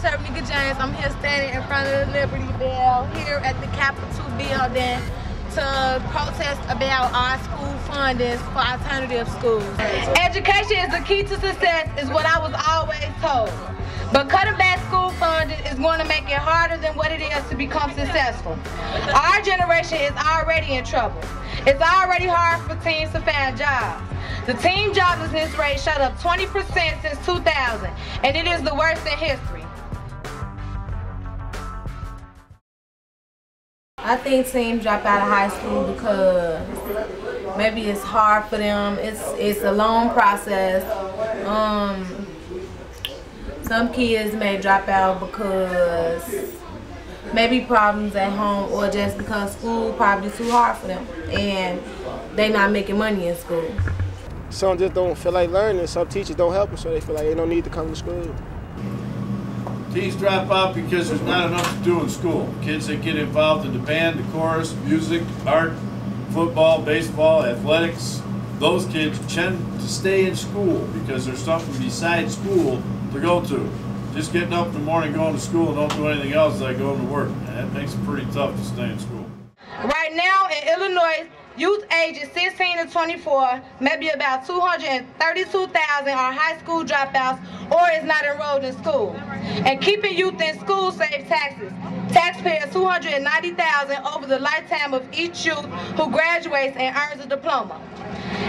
Ternica James. I'm here standing in front of the Liberty Bell here at the Capitol building to protest about our school fundings for alternative schools. Education is the key to success is what I was always told. But cutting back school funding is going to make it harder than what it is to become successful. Our generation is already in trouble. It's already hard for teens to find jobs. The teen joblessness rate shot up 20% since 2000, and it is the worst in history. I think teens drop out of high school because maybe it's hard for them. It's a long process. Some kids may drop out because maybe problems at home or just because school probably too hard for them and they not making money in school. Some just don't feel like learning. Some teachers don't help them, so they feel like they don't need to come to school. Teens drop out because there's not enough to do in school. Kids that get involved in the band, the chorus, music, art, football, baseball, athletics, those kids tend to stay in school because there's something besides school to go to. Just getting up in the morning, going to school, and don't do anything else like going to work. And that makes it pretty tough to stay in school. Right now in Illinois, youth ages 16 to 24, maybe about 232,000 are high school dropouts or is not enrolled in school. And keeping youth in school saves taxes. Taxpayers $290,000 over the lifetime of each youth who graduates and earns a diploma.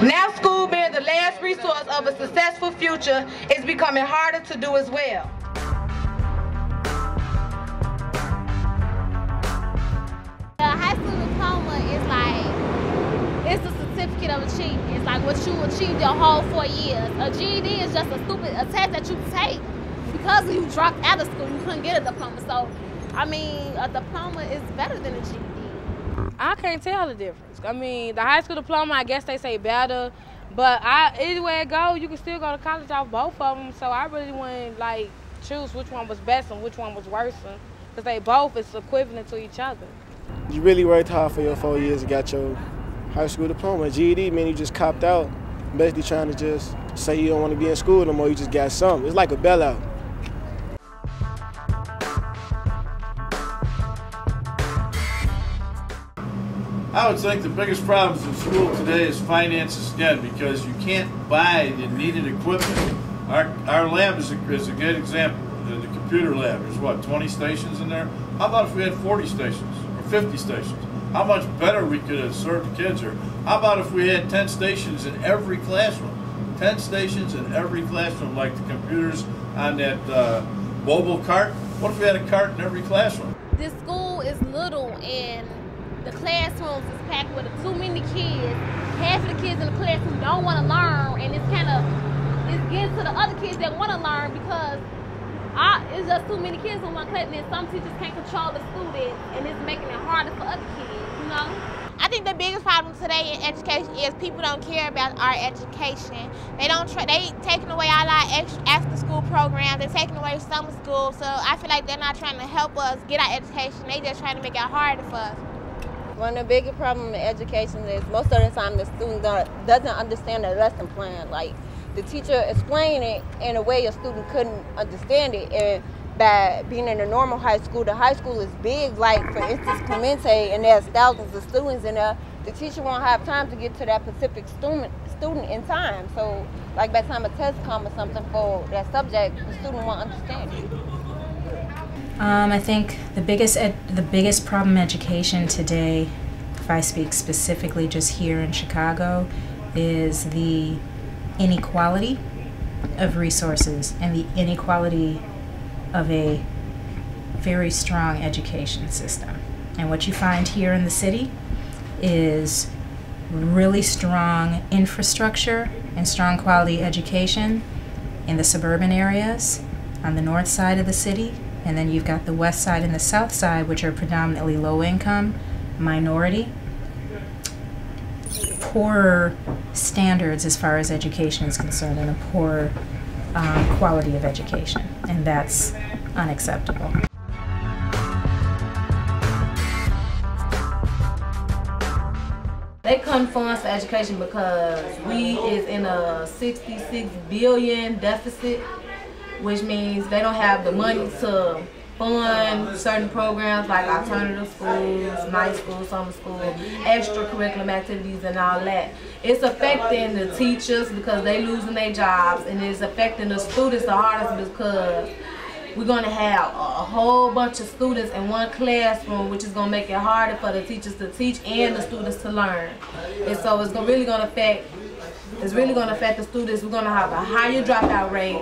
Now school being the last resource of a successful future is becoming harder to do as well. The high school diploma is like, it's the certificate of achievement. It's like what you achieved your whole 4 years. A GED is just a test that you take because you dropped out of school. You couldn't get a diploma. So, I mean, a diploma is better than a GED. I can't tell the difference. I mean, the high school diploma, I guess they say better, but either way it goes, you can still go to college off both of them. So I really wouldn't like choose which one was best and which one was worse, because they both is equivalent to each other. You really worked hard for your 4 years and got your high school diploma. GED mean you just copped out, basically trying to just say you don't want to be in school no more. You just got something. It's like a bailout. I would think the biggest problems in school today is finances again, because you can't buy the needed equipment. Our lab is a good example. The computer lab, there's what, 20 stations in there? How about if we had 40 stations or 50 stations? How much better we could have served the kids here. How about if we had 10 stations in every classroom? 10 stations in every classroom, like the computers on that mobile cart. What if we had a cart in every classroom? This school is little and the classrooms is packed with too many kids. Half of the kids in the classroom don't want to learn, and it's getting to the other kids that want to learn because it's just too many kids in one class, and some teachers can't control the students, and it's making it harder for other kids, you know? I think the biggest problem today in education is people don't care about our education. They taking away all our after school programs, they're taking away summer school, so I feel like they're not trying to help us get our education, they just trying to make it harder for us. One of the biggest problems in education is most of the time the student doesn't understand the lesson plan. Like the teacher explained it in a way a student couldn't understand it. And by being in a normal high school, the high school is big, like for instance Clemente, and there's thousands of students in there. The teacher won't have time to get to that specific student in time. So like by the time a test comes or something for that subject, the student won't understand it. I think the biggest problem in education today, if I speak specifically just here in Chicago, is the inequality of resources and the inequality of a very strong education system. And what you find here in the city is really strong infrastructure and strong quality education in the suburban areas on the north side of the city. And then you've got the west side and the south side, which are predominantly low income, minority, poorer standards as far as education is concerned, and a poorer quality of education. And that's unacceptable. They cut funds for education because we is in a $66 billion deficit. which means they don't have the money to fund certain programs like alternative schools, night school, summer school, extracurricular activities and all that. It's affecting the teachers because they losing their jobs, and it's affecting the students the hardest because we're going to have a whole bunch of students in one classroom, which is going to make it harder for the teachers to teach and the students to learn. And so it's really going to affect the students. We're going to have a higher dropout rate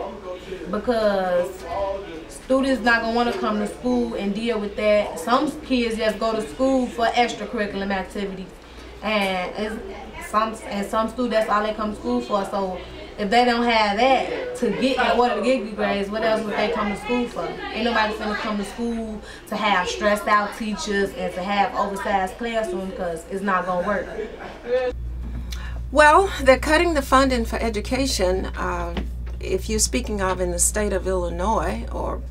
because students not going to want to come to school and deal with that. Some kids just go to school for extracurricular activities, and some students, that's all they come to school for. So if they don't have that to get in order to get good grades, what else would they come to school for? Ain't nobody finna come to school to have stressed out teachers and to have oversized classrooms, because it's not gonna work. Well, they're cutting the funding for education. If you're speaking of in the state of Illinois, or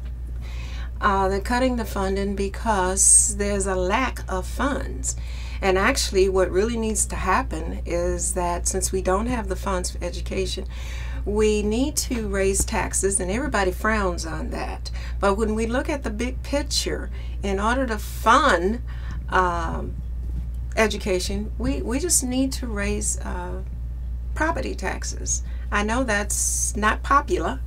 they're cutting the funding because there's a lack of funds. And actually what really needs to happen is that since we don't have the funds for education, we need to raise taxes, and everybody frowns on that. But when we look at the big picture, in order to fund education, we just need to raise property taxes. I know that's not popular,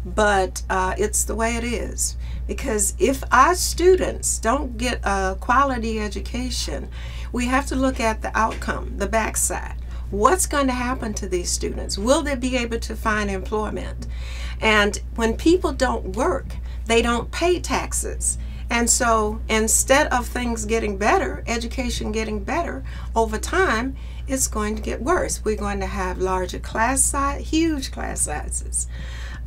but it's the way it is. Because if our students don't get a quality education, we have to look at the outcome, the backside. What's going to happen to these students? Will they be able to find employment? And when people don't work, they don't pay taxes. And so instead of things getting better, education getting better, over time, it's going to get worse. We're going to have larger class size, huge class sizes,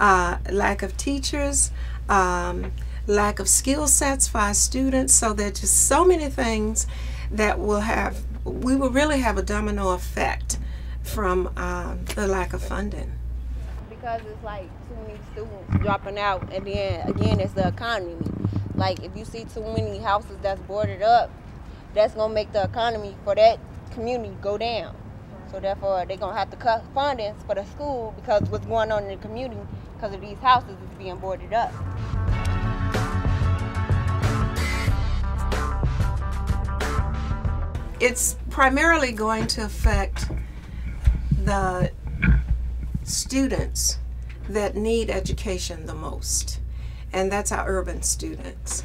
lack of teachers, lack of skill sets for our students. So there's just so many things that we will really have a domino effect from the lack of funding. Because it's like too many students dropping out, and then again it's the economy. Like if you see too many houses that's boarded up, that's gonna make the economy for that community go down. So therefore they're gonna have to cut funding for the school because what's going on in the community because of these houses is being boarded up. It's primarily going to affect the students that need education the most, and that's our urban students.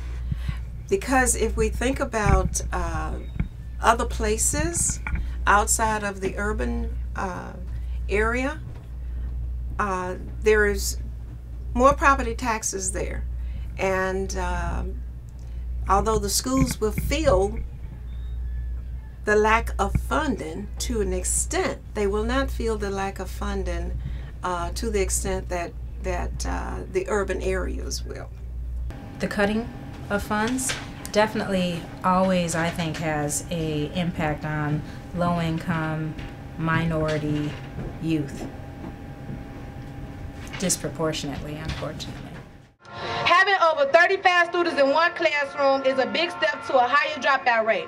Because if we think about other places outside of the urban area, there is more property taxes there, and although the schools will feel the lack of funding to an extent, they will not feel the lack of funding to the extent that the urban areas will. The cutting of funds definitely always, I think, has an impact on low-income, minority youth, disproportionately, unfortunately. Having over 35 students in one classroom is a big step to a higher dropout rate.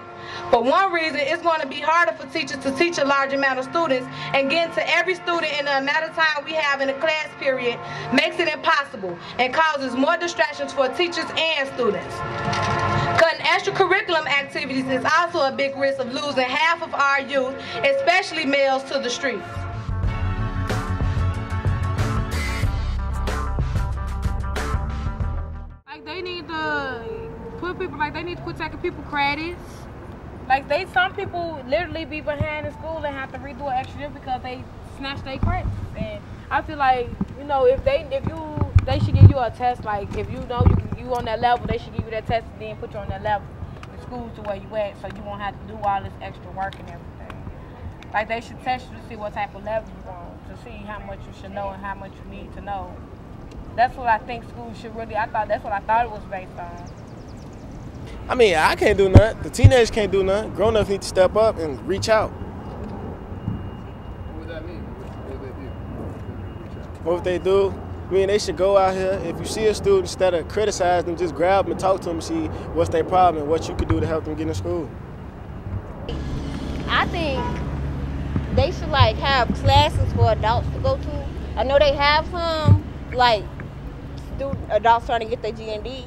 For one reason, it's going to be harder for teachers to teach a large amount of students, and getting to every student in the amount of time we have in a class period makes it impossible and causes more distractions for teachers and students. Cutting extracurricular activities is also a big risk of losing half of our youth, especially males, to the streets. Like they need to quit taking people credits. Like some people literally be behind in school and have to redo an extra year because they snatched their credits. And I feel like, you know, they should give you a test. Like if you know you on that level, they should give you that test and then put you on that level in school to where you at, so you won't have to do all this extra work and everything. Like they should test you to see what type of level you on, to see how much you should know and how much you need to know. That's what I think schools should really. That's what I thought it was based on. I mean, I can't do nothing. The teenagers can't do nothing. Grown-ups need to step up and reach out. What would that mean? What would they do? What would they do? I mean, they should go out here. If you see a student, instead of criticize them, just grab them and talk to them and see what's their problem and what you could do to help them get in school. I think they should like have classes for adults to go to. I know they have some like adults trying to get their GED,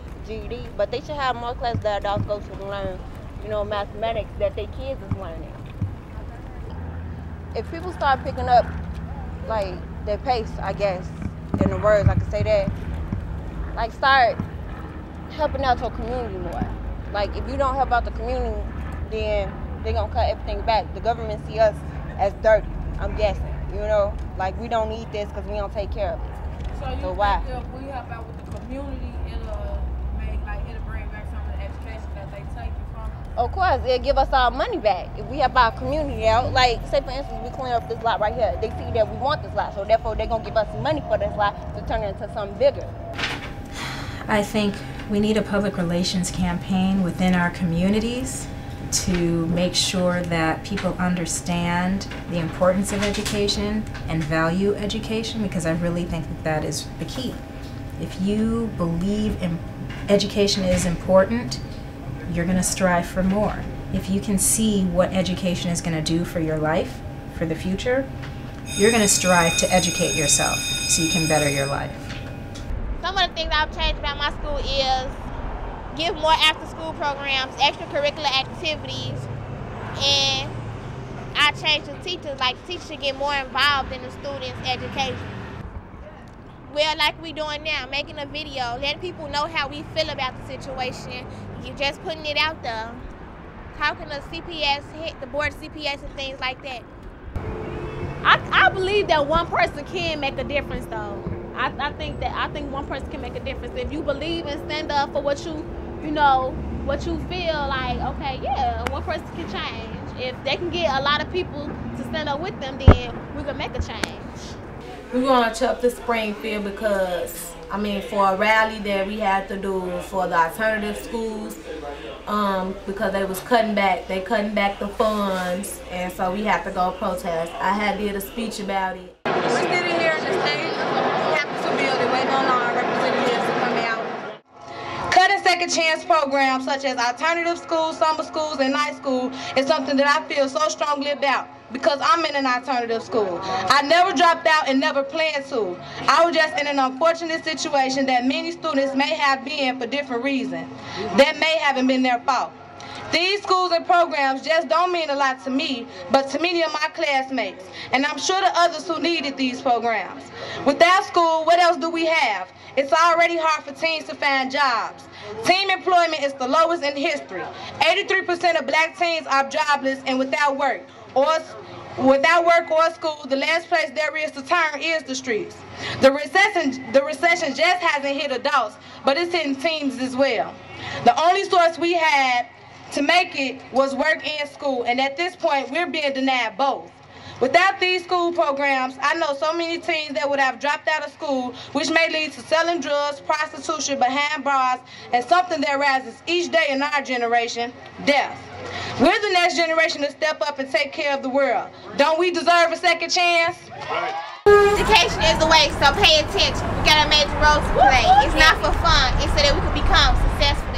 but they should have more classes that adults go to learn, you know, mathematics that their kids is learning. If people start picking up, like, their pace, I guess, in the words, I could say that, like, start helping out your community more. Like, if you don't help out the community, then they're going to cut everything back. The government see us as dirty, I'm guessing, you know? Like, we don't need this because we don't take care of it. So why? Think if we help out with the community, it'll bring back some of the education that they take from? Of course, it'll give us our money back. If we help our community out, like, say for instance, we clean up this lot right here. They see that we want this lot, so therefore they're going to give us money for this lot to turn it into something bigger. I think we need a public relations campaign within our communities to make sure that people understand the importance of education and value education, because I really think that that is the key. If you believe education is important, you're going to strive for more. If you can see what education is going to do for your life, for the future, you're going to strive to educate yourself so you can better your life. Some of the things I've changed about my school is give more after-school programs, extracurricular activities, and I changed the teachers. Like, teachers should get more involved in the students' education. Well, like we doing now, making a video, letting people know how we feel about the situation. You're just putting it out there. Talking to CPS, the board of CPS and things like that. I believe that one person can make a difference, though. I think one person can make a difference. If you believe and stand up for what you feel like, okay, yeah, one person can change. If they can get a lot of people to stand up with them, then we can make a change. We're going to up to Springfield because, I mean, for a rally that we had to do for the alternative schools, because they was cutting back the funds, and so we had to go protest. I did a speech about it. We're sitting here in the state Capitol building waiting on our representatives to come out. Cutting second chance programs such as alternative schools, summer schools, and night school is something that I feel so strongly about because I'm in an alternative school. I never dropped out and never planned to. I was just in an unfortunate situation that many students may have been for different reasons. That may haven't been their fault. These schools and programs just don't mean a lot to me, but to many of my classmates, and I'm sure the others who needed these programs. Without school, what else do we have? It's already hard for teens to find jobs. Teen employment is the lowest in history. 83% of black teens are jobless and without work or school. The last place there is to turn is the streets. The recession just hasn't hit adults, but it's hitting teens as well. The only source we had to make it was work and school, and at this point, we're being denied both. Without these school programs, I know so many teens that would have dropped out of school, which may lead to selling drugs, prostitution, behind bars, and something that rises each day in our generation, death. We're the next generation to step up and take care of the world. Don't we deserve a second chance? Right. Education is the way, so pay attention. We got a major role to play. It's not for fun. It's so that we can become successful.